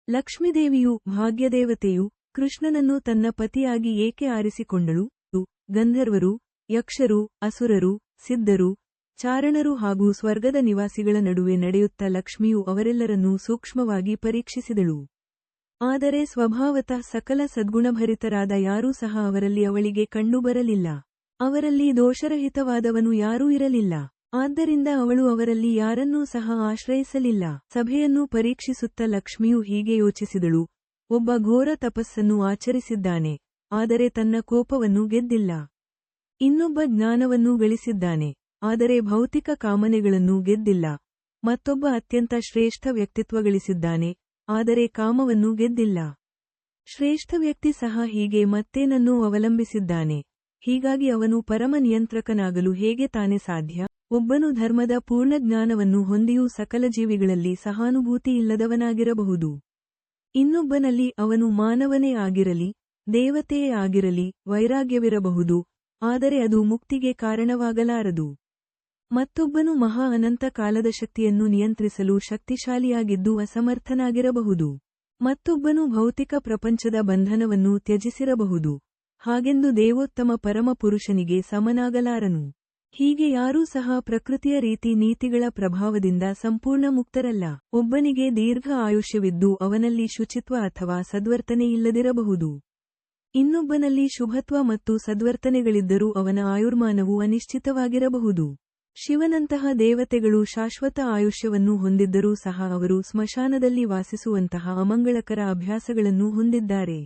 ಲಕ್ಷ್ಮೀದೇವಿಯು ಭಾಗ್ಯದೇವತೆಯು ಕೃಷ್ಣನನ್ನು ತನ್ನ ಪತಿಯಾಗಿ ಏಕೆ ಆರಿಸಿಕೊಂಡಳು? ಗಂಧರ್ವರು, ಯಕ್ಷರು, ಅಸುರರು, ಸಿದ್ಧರು, ಚಾರಣರು ಹಾಗೂ ಸ್ವರ್ಗದ ನಿವಾಸಿಗಳ ನಡುವೆ ನಡೆಯುತ್ತಾ ಲಕ್ಷ್ಮಿಯು ಅವರೆಲ್ಲರನ್ನೂ ಸೂಕ್ಷ್ಮವಾಗಿ ಪರೀಕ್ಷಿಸಿದಳು. ಆದರೆ ಸ್ವಭಾವತಃ ಸಕಲ ಸದ್ಗುಣಭರಿತರಾದ ಯಾರೂ ಸಹ ಅವರಲ್ಲಿ ಅವಳಿಗೆ ಕಂಡುಬರಲಿಲ್ಲ. ಅವರಲ್ಲಿ ದೋಷರಹಿತವಾದವನು ಯಾರೂ ಇರಲಿಲ್ಲ. ಆದ್ದರಿಂದ ಅವಳು ಅವರಲ್ಲಿ ಯಾರನ್ನೂ ಸಹ ಆಶ್ರಯಿಸಲಿಲ್ಲ. ಸಭೆಯನ್ನು ಪರೀಕ್ಷಿಸುತ್ತ ಲಕ್ಷ್ಮಿಯು ಹೀಗೆ ಯೋಚಿಸಿದಳು, ಒಬ್ಬ ಘೋರ ತಪಸ್ಸನ್ನು ಆಚರಿಸಿದ್ದಾನೆ, ಆದರೆ ತನ್ನ ಕೋಪವನ್ನು ಗೆದ್ದಿಲ್ಲ. ಇನ್ನೊಬ್ಬ ಜ್ಞಾನವನ್ನು ಗಳಿಸಿದ್ದಾನೆ, ಆದರೆ ಭೌತಿಕ ಕಾಮನೆಗಳನ್ನು ಗೆದ್ದಿಲ್ಲ. ಮತ್ತೊಬ್ಬ ಅತ್ಯಂತ ಶ್ರೇಷ್ಠ ವ್ಯಕ್ತಿತ್ವ ಗಳಿಸಿದ್ದಾನೆ, ಆದರೆ ಕಾಮವನ್ನು ಗೆದ್ದಿಲ್ಲ. ಶ್ರೇಷ್ಠ ವ್ಯಕ್ತಿ ಸಹ ಹೀಗೆ ಮತ್ತೇನನ್ನೂ ಅವಲಂಬಿಸಿದ್ದಾನೆ. ಹೀಗಾಗಿ ಅವನು ಪರಮ ನಿಯಂತ್ರಕನಾಗಲು ಹೇಗೆ ತಾನೇ ಸಾಧ್ಯ? ಒಬ್ಬನು ಧರ್ಮದ ಪೂರ್ಣ ಜ್ಞಾನವನ್ನು ಹೊಂದಿಯೂ ಸಕಲ ಜೀವಿಗಳಲ್ಲಿ ಸಹಾನುಭೂತಿ ಇಲ್ಲದವನಾಗಿರಬಹುದು. ಇನ್ನೊಬ್ಬನಲ್ಲಿ ಅವನು ಮಾನವನೇ ಆಗಿರಲಿ, ದೇವತೆಯೇ ಆಗಿರಲಿ, ವೈರಾಗ್ಯವಿರಬಹುದು, ಆದರೆ ಅದು ಮುಕ್ತಿಗೆ ಕಾರಣವಾಗಲಾರದು. ಮತ್ತೊಬ್ಬನು ಮಹಾ ಅನಂತ ಕಾಲದ ಶಕ್ತಿಯನ್ನು ನಿಯಂತ್ರಿಸಲು ಶಕ್ತಿಶಾಲಿಯಾಗಿದ್ದು ಅಸಮರ್ಥನಾಗಿರಬಹುದು. ಮತ್ತೊಬ್ಬನು ಭೌತಿಕ ಪ್ರಪಂಚದ ಬಂಧನವನ್ನು ತ್ಯಜಿಸಿರಬಹುದು. ಹಾಗೆಂದು ದೇವೋತ್ತಮ ಪರಮ ಪುರುಷನಿಗೆ ಸಮನಾಗಲಾರನು. ಹೀಗೆ ಯಾರೂ ಸಹ ಪ್ರಕೃತಿಯ ರೀತಿ ನೀತಿಗಳ ಪ್ರಭಾವದಿಂದ ಸಂಪೂರ್ಣ ಮುಕ್ತರಲ್ಲ. ಒಬ್ಬನಿಗೆ ದೀರ್ಘ ಆಯುಷ್ಯವಿದ್ದು ಅವನಲ್ಲಿ ಶುಚಿತ್ವ ಅಥವಾ ಸದ್ವರ್ತನೆ ಇಲ್ಲದಿರಬಹುದು. ಇನ್ನೊಬ್ಬನಲ್ಲಿ ಶುಭತ್ವ ಮತ್ತು ಸದ್ವರ್ತನೆಗಳಿದ್ದರೂ ಅವನ ಆಯುರ್ಮಾನವು ಅನಿಶ್ಚಿತವಾಗಿರಬಹುದು. ಶಿವನಂತಹ ದೇವತೆಗಳು ಶಾಶ್ವತ ಆಯುಷ್ಯವನ್ನು ಹೊಂದಿದ್ದರೂ ಸಹ ಅವರು ಸ್ಮಶಾನದಲ್ಲಿ ವಾಸಿಸುವಂತಹ ಅಮಂಗಳಕರ ಅಭ್ಯಾಸಗಳನ್ನು ಹೊಂದಿದ್ದಾರೆ.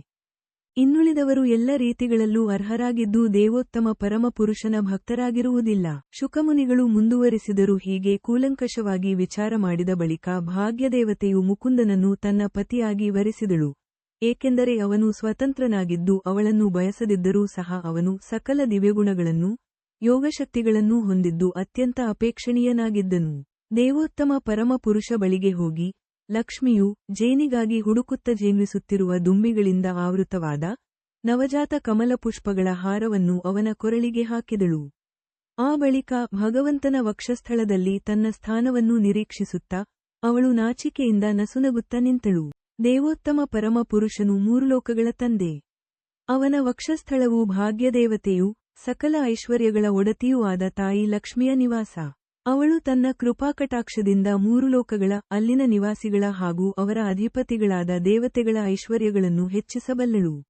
ಇನ್ನುಳಿದವರು ಎಲ್ಲ ರೀತಿಗಳಲ್ಲೂ ಅರ್ಹರಾಗಿದ್ದು ದೇವೋತ್ತಮ ಪರಮಪುರುಷನ ಭಕ್ತರಾಗಿರುವುದಿಲ್ಲ. ಶುಕಮುನಿಗಳು ಮುಂದುವರಿಸಿದರು. ಹೀಗೆ ಕೂಲಂಕಷವಾಗಿ ವಿಚಾರ ಮಾಡಿದ ಬಳಿಕ ಭಾಗ್ಯದೇವತೆಯು ಮುಕುಂದನನ್ನು ತನ್ನ ಪತಿಯಾಗಿ ವರಿಸಿದಳು. ಏಕೆಂದರೆ ಅವನು ಸ್ವತಂತ್ರನಾಗಿದ್ದು ಅವಳನ್ನು ಬಯಸದಿದ್ದರೂ ಸಹ ಅವನು ಸಕಲ ದಿವ್ಯಗುಣಗಳನ್ನು, ಯೋಗಶಕ್ತಿಗಳನ್ನೂ ಹೊಂದಿದ್ದು ಅತ್ಯಂತ ಅಪೇಕ್ಷಣೀಯನಾಗಿದ್ದನು. ದೇವೋತ್ತಮ ಪರಮ ಪುರುಷ ಬಳಿಗೆ ಹೋಗಿ, ಲಕ್ಷ್ಮಿಯು ಜೇನಿಗಾಗಿ ಹುಡುಕುತ್ತ ಜೇನಿಸುತ್ತಿರುವ ದುಂಬಿಗಳಿಂದ ಆವೃತವಾದ ನವಜಾತ ಕಮಲಪುಷ್ಪಗಳ ಹಾರವನ್ನು ಅವನ ಕೊರಳಿಗೆ ಹಾಕಿದಳು. ಆ ಬಳಿಕ ಭಗವಂತನ ವಕ್ಷಸ್ಥಳದಲ್ಲಿ ತನ್ನ ಸ್ಥಾನವನ್ನು ನಿರೀಕ್ಷಿಸುತ್ತಾ ಅವಳು ನಾಚಿಕೆಯಿಂದ ನಸುನಗುತ್ತ ನಿಂತಳು. ದೇವೋತ್ತಮ ಪರಮ ಪುರುಷನು ಮೂರು ಲೋಕಗಳ ತಂದೆ. ಅವನ ವಕ್ಷಸ್ಥಳವು ಭಾಗ್ಯದೇವತೆಯು, ಸಕಲ ಐಶ್ವರ್ಯಗಳ ಒಡತಿಯೂ ಆದ ತಾಯಿ ಲಕ್ಷ್ಮಿಯ ನಿವಾಸ. ಅವಳು ತನ್ನ ಕೃಪಾಕಟಾಕ್ಷದಿಂದ ಮೂರು ಲೋಕಗಳ, ಅಲ್ಲಿನ ನಿವಾಸಿಗಳ ಹಾಗೂ ಅವರ ಅಧಿಪತಿಗಳಾದ ದೇವತೆಗಳ ಐಶ್ವರ್ಯಗಳನ್ನು ಹೆಚ್ಚಿಸಬಲ್ಲಳು.